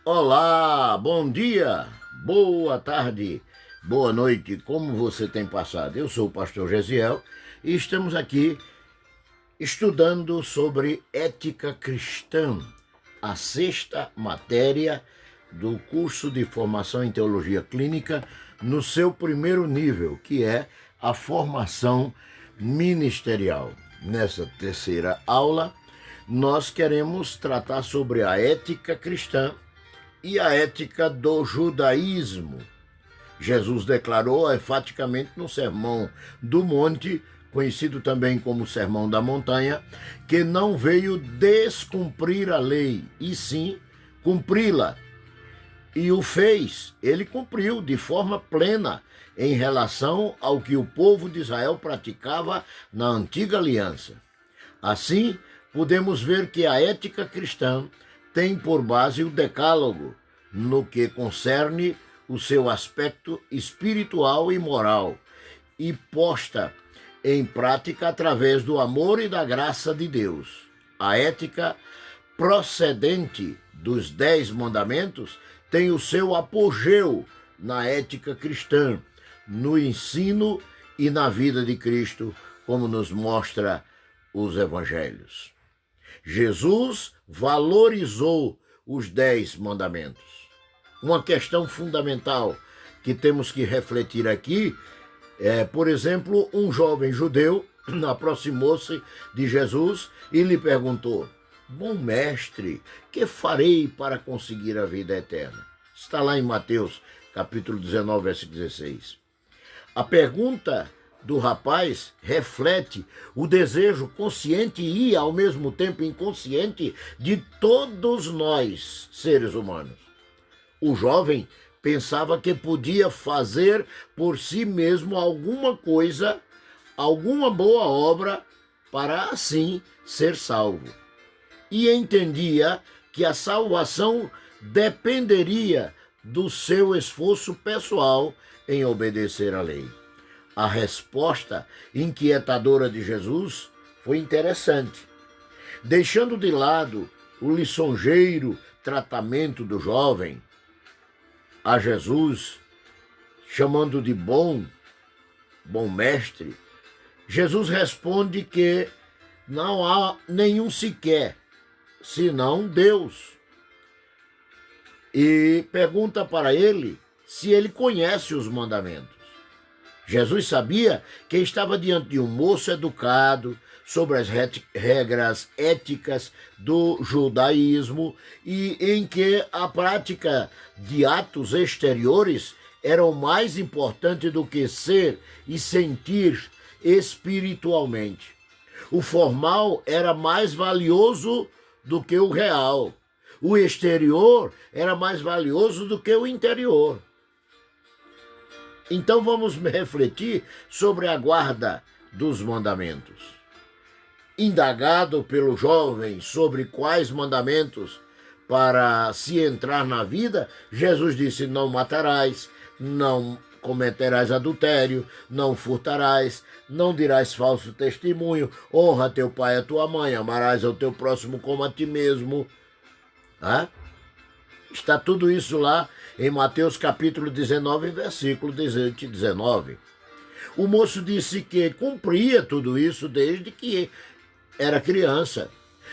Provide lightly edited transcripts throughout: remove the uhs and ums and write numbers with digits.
Olá, bom dia, boa tarde, boa noite, como você tem passado? Eu sou o pastor Gesiel e estamos aqui estudando sobre ética cristã, a sexta matéria do curso de formação em teologia clínica no seu primeiro nível, que é a formação ministerial. Nessa terceira aula, nós queremos tratar sobre a ética cristã e a ética do judaísmo. Jesus declarou enfaticamente no Sermão do Monte, conhecido também como Sermão da Montanha, que não veio descumprir a lei, e sim cumpri-la. E o fez, ele cumpriu de forma plena em relação ao que o povo de Israel praticava na antiga aliança. Assim, podemos ver que a ética cristã tem por base o decálogo, no que concerne o seu aspecto espiritual e moral, e posta em prática através do amor e da graça de Deus. A ética procedente dos 10 mandamentos tem o seu apogeu na ética cristã, no ensino e na vida de Cristo, como nos mostra os evangelhos. Jesus valorizou os 10 mandamentos. Uma questão fundamental que temos que refletir aqui é, por exemplo, um jovem judeu aproximou-se de Jesus e lhe perguntou: Bom mestre, que farei para conseguir a vida eterna? Está lá em Mateus, capítulo 19, versículo 16. A pergunta do rapaz reflete o desejo consciente e, ao mesmo tempo, inconsciente de todos nós, seres humanos. O jovem pensava que podia fazer por si mesmo alguma coisa, alguma boa obra, para assim ser salvo. E entendia que a salvação dependeria do seu esforço pessoal em obedecer à lei. A resposta inquietadora de Jesus foi interessante. Deixando de lado o lisonjeiro tratamento do jovem a Jesus, chamando de bom mestre, Jesus responde que não há nenhum sequer, senão Deus. E pergunta para ele se ele conhece os mandamentos. Jesus sabia que estava diante de um moço educado sobre as regras éticas do judaísmo e em que a prática de atos exteriores era o mais importante do que ser e sentir espiritualmente. O formal era mais valioso do que o real. O exterior era mais valioso do que o interior. Então vamos refletir sobre a guarda dos mandamentos. Indagado pelo jovem sobre quais mandamentos para se entrar na vida, Jesus disse: não matarás, não cometerás adultério, não furtarás, não dirás falso testemunho, honra teu pai e a tua mãe, amarás ao teu próximo como a ti mesmo. Está tudo isso lá em Mateus capítulo 19, versículo 18 e 19. O moço disse que cumpria tudo isso desde que era criança.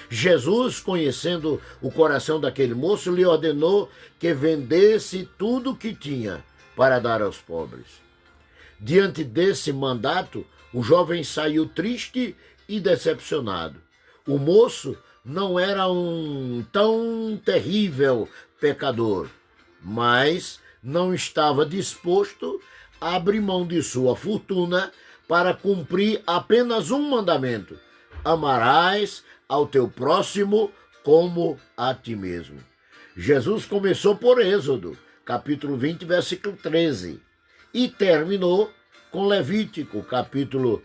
Jesus, conhecendo o coração daquele moço, lhe ordenou que vendesse tudo o que tinha para dar aos pobres. Diante desse mandato, o jovem saiu triste e decepcionado. O moço não era um tão terrível pecador, mas não estava disposto a abrir mão de sua fortuna para cumprir apenas um mandamento: amarás ao teu próximo como a ti mesmo. Jesus começou por Êxodo, capítulo 20, versículo 13, e terminou com Levítico, capítulo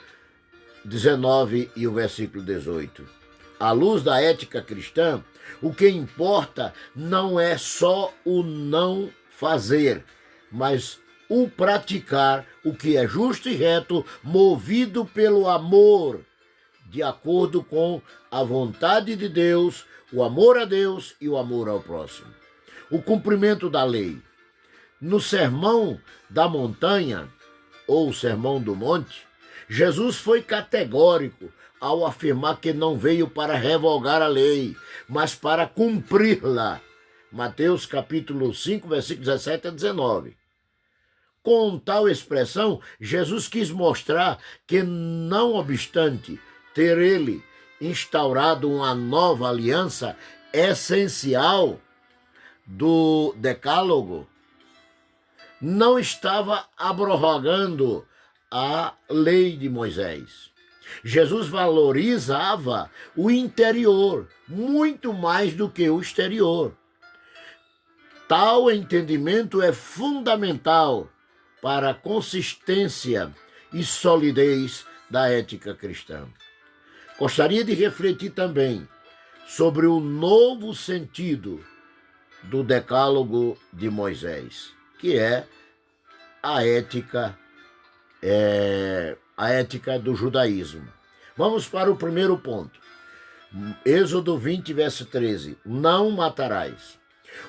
19 e o versículo 18. À luz da ética cristã, o que importa não é só o não fazer, mas o praticar o que é justo e reto, movido pelo amor, de acordo com a vontade de Deus, o amor a Deus e o amor ao próximo. o cumprimento da lei. No Sermão da Montanha, ou Sermão do Monte, Jesus foi categórico ao afirmar que não veio para revogar a lei, mas para cumpri-la. Mateus capítulo 5, versículos 17 a 19. Com tal expressão, Jesus quis mostrar que, não obstante ter ele instaurado uma nova aliança essencial do Decálogo, não estava abrogando a lei de Moisés. Jesus valorizava o interior muito mais do que o exterior. Tal entendimento é fundamental para a consistência e solidez da ética cristã. Gostaria de refletir também sobre o novo sentido do Decálogo de Moisés, que é a ética do judaísmo. Vamos para o primeiro ponto. Êxodo 20, verso 13. Não matarás.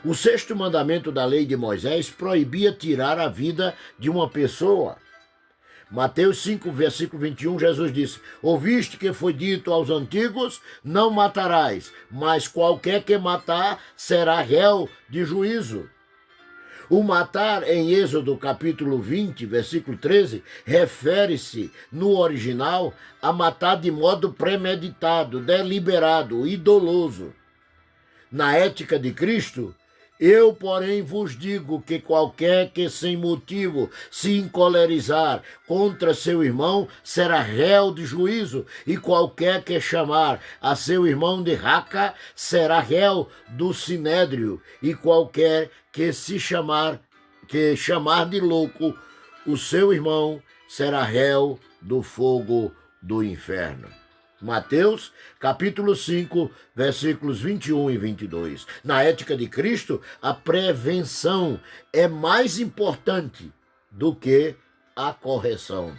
O sexto mandamento da lei de Moisés proibia tirar a vida de uma pessoa. Mateus 5, versículo 21, Jesus disse: ouviste que foi dito aos antigos, não matarás, mas qualquer que matar será réu de juízo. O matar em Êxodo capítulo 20, versículo 13, refere-se, no original, a matar de modo premeditado, deliberado e doloso. Na ética de Cristo, eu, porém, vos digo que qualquer que sem motivo se encolerizar contra seu irmão será réu de juízo, e qualquer que chamar a seu irmão de raca será réu do sinédrio, e qualquer que chamar de louco o seu irmão será réu do fogo do inferno. Mateus, capítulo 5, versículos 21 e 22. Na ética de Cristo, a prevenção é mais importante do que a correção.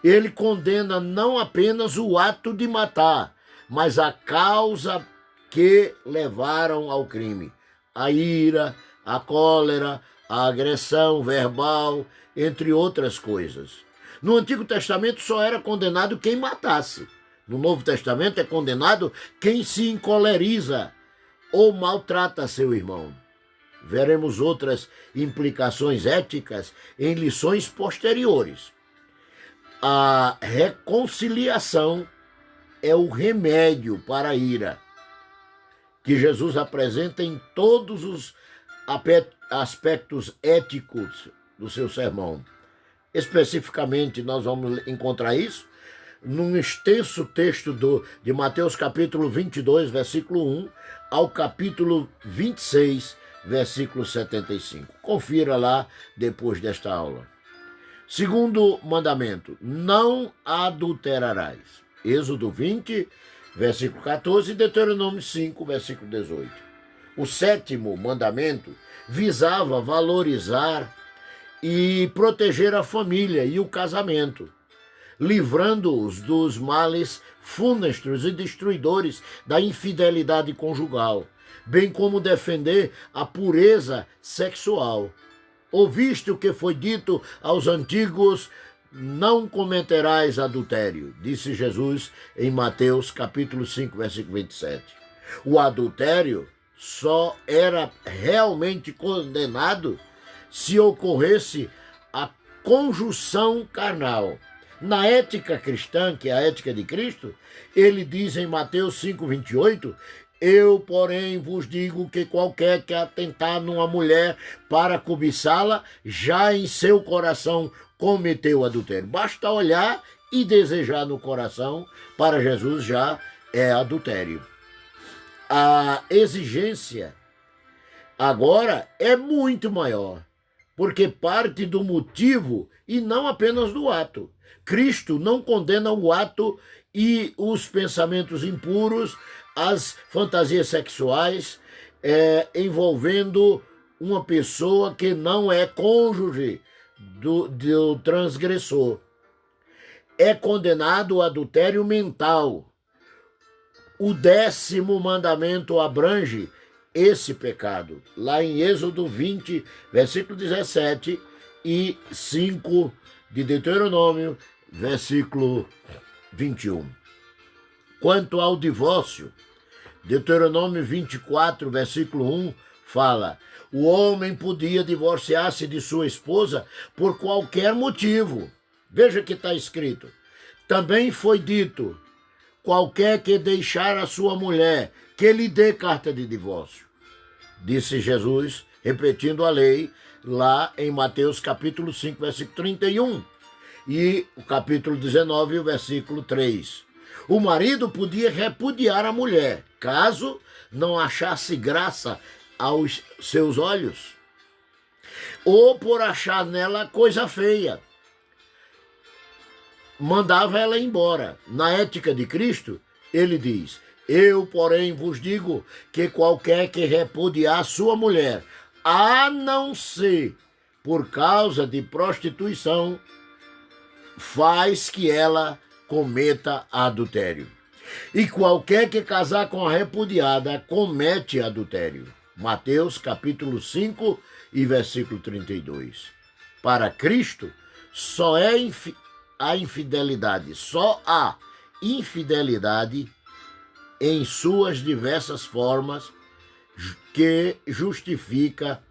Ele condena não apenas o ato de matar, mas a causa que levaram ao crime. A ira, a cólera, a agressão verbal, entre outras coisas. No Antigo Testamento só era condenado quem matasse. No Novo Testamento é condenado quem se encoleriza ou maltrata seu irmão. Veremos outras implicações éticas em lições posteriores. A reconciliação é o remédio para a ira, que Jesus apresenta em todos os aspectos éticos do seu sermão. Especificamente, nós vamos encontrar isso num extenso texto de Mateus capítulo 22, versículo 1, ao capítulo 26, versículo 75. Confira lá depois desta aula. Segundo mandamento, não adulterarás. Êxodo 20, versículo 14, e Deuteronômio 5, versículo 18. O sétimo mandamento visava valorizar e proteger a família e o casamento, livrando-os dos males funestos e destruidores da infidelidade conjugal, bem como defender a pureza sexual. Ouviste o que foi dito aos antigos: não cometerás adultério, disse Jesus em Mateus capítulo 5, versículo 27. O adultério só era realmente condenado se ocorresse a conjunção carnal. Na ética cristã, que é a ética de Cristo, ele diz em Mateus 5, 28, eu, porém, vos digo que qualquer que atentar numa mulher para cobiçá-la, já em seu coração cometeu adultério. Basta olhar e desejar no coração, para Jesus já é adultério. A exigência agora é muito maior, porque parte do motivo e não apenas do ato. Cristo não condena o ato e os pensamentos impuros, as fantasias sexuais, envolvendo uma pessoa que não é cônjuge do transgressor. É condenado o adultério mental. O 10º mandamento abrange esse pecado, lá em Êxodo 20, versículo 17 e 5 de Deuteronômio, versículo 21. Quanto ao divórcio, Deuteronômio 24, versículo 1, fala: o homem podia divorciar-se de sua esposa por qualquer motivo. Veja que está escrito. Também foi dito: qualquer que deixar a sua mulher, que lhe dê carta de divórcio. Disse Jesus, repetindo a lei, lá em Mateus capítulo 5, versículo 31, e o capítulo 19, o versículo 3. O marido podia repudiar a mulher, caso não achasse graça aos seus olhos, ou por achar nela coisa feia, mandava ela embora. Na ética de Cristo, ele diz: eu, porém, vos digo que qualquer que repudiar sua mulher, a não ser por causa de prostituição, faz que ela cometa adultério. E qualquer que casar com a repudiada comete adultério. Mateus capítulo 5 e versículo 32. Para Cristo, só há infidelidade em suas diversas formas que justifica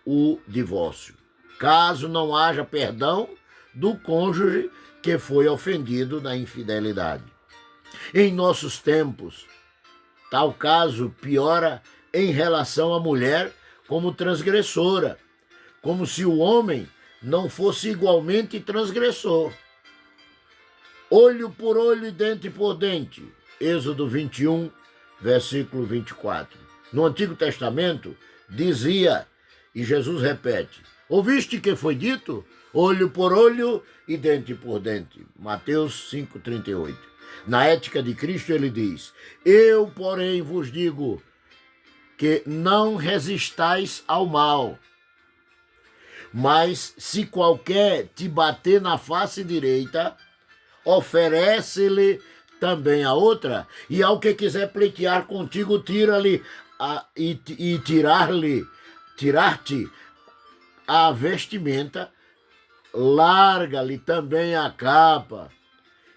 o divórcio, caso não haja perdão do cônjuge que foi ofendido na infidelidade. Em nossos tempos, tal caso piora em relação à mulher como transgressora, como se o homem não fosse igualmente transgressor. Olho por olho e dente por dente. Êxodo 21, versículo 24. No Antigo Testamento, dizia, e Jesus repete: ouviste que foi dito? Olho por olho e dente por dente. Mateus 5,38. Na ética de Cristo ele diz: eu, porém, vos digo que não resistais ao mal, mas se qualquer te bater na face direita, oferece-lhe também a outra, e ao que quiser pleitear contigo, tira-lhe e tirar-te a vestimenta, larga-lhe também a capa.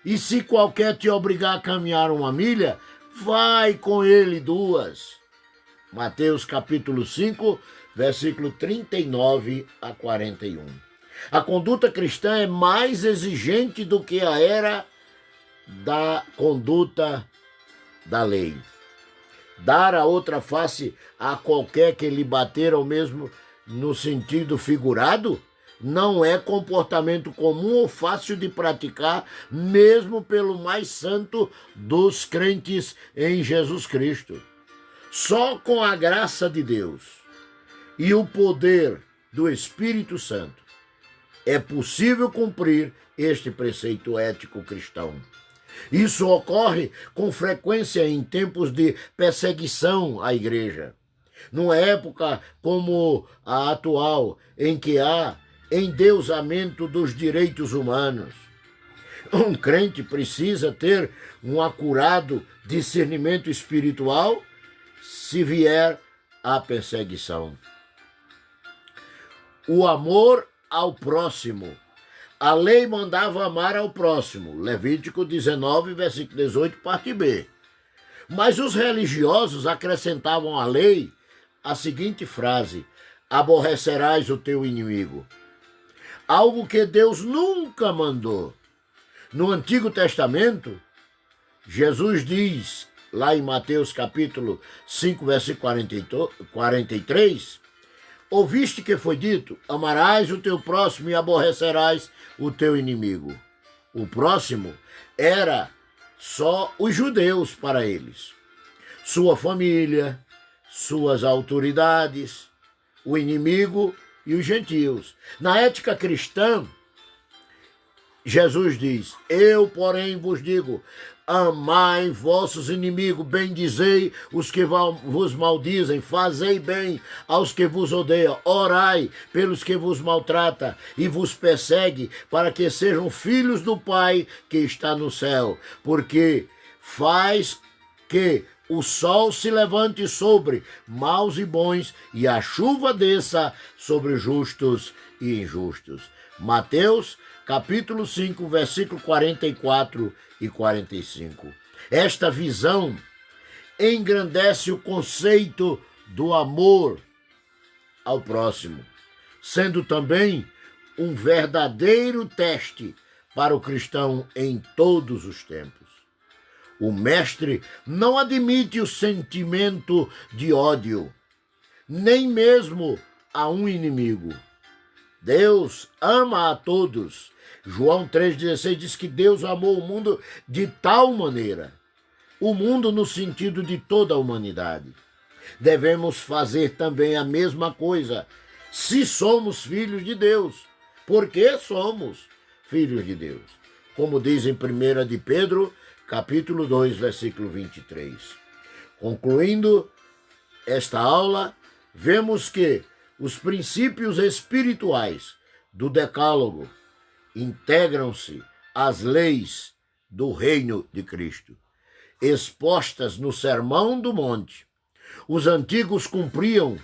E se qualquer te obrigar a caminhar 1 milha, vai com ele 2. Mateus capítulo 5, versículo 39 a 41. A conduta cristã é mais exigente do que a era da conduta da lei. Dar a outra face a qualquer que lhe bater, ou mesmo no sentido figurado, não é comportamento comum ou fácil de praticar, mesmo pelo mais santo dos crentes em Jesus Cristo. Só com a graça de Deus e o poder do Espírito Santo é possível cumprir este preceito ético cristão. Isso ocorre com frequência em tempos de perseguição à igreja. Numa época como a atual, em que há endeusamento dos direitos humanos, um crente precisa ter um acurado discernimento espiritual se vier a perseguição. O amor ao próximo. A lei mandava amar ao próximo. Levítico 19, versículo 18, parte B. Mas os religiosos acrescentavam à lei a seguinte frase: aborrecerás o teu inimigo. Algo que Deus nunca mandou. No Antigo Testamento, Jesus diz, lá em Mateus capítulo 5, versículo 43, ouviste que foi dito: amarás o teu próximo e aborrecerás o teu inimigo. O próximo era só os judeus para eles, sua família, suas autoridades, o inimigo e os gentios. Na ética cristã, Jesus diz: eu, porém, vos digo, amai vossos inimigos, bendizei os que vos maldizem, fazei bem aos que vos odeiam, orai pelos que vos maltrata e vos persegue, para que sejam filhos do Pai que está no céu, porque faz que o sol se levante sobre maus e bons, e a chuva desça sobre justos e injustos. Mateus, capítulo 5, versículo 44 e 45. Esta visão engrandece o conceito do amor ao próximo, sendo também um verdadeiro teste para o cristão em todos os tempos. O mestre não admite o sentimento de ódio, nem mesmo a um inimigo. Deus ama a todos. João 3,16 diz que Deus amou o mundo de tal maneira, o mundo no sentido de toda a humanidade. Devemos fazer também a mesma coisa se somos filhos de Deus, porque somos filhos de Deus. Como diz em 1 de Pedro, capítulo 2, versículo 23. Concluindo esta aula, vemos que os princípios espirituais do Decálogo integram-se às leis do reino de Cristo, expostas no Sermão do Monte. Os antigos cumpriam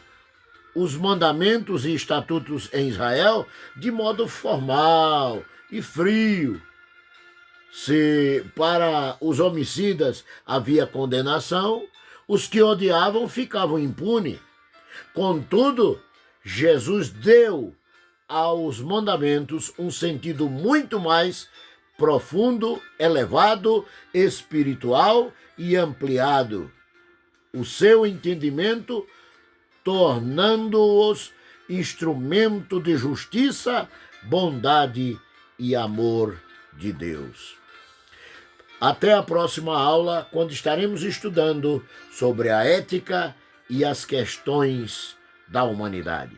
os mandamentos e estatutos em Israel de modo formal e frio. Se para os homicidas havia condenação, os que odiavam ficavam impunes. Contudo, Jesus deu aos mandamentos um sentido muito mais profundo, elevado, espiritual e ampliado. O seu entendimento tornando-os instrumento de justiça, bondade e amor de Deus. Até a próxima aula, quando estaremos estudando sobre a ética e as questões da humanidade.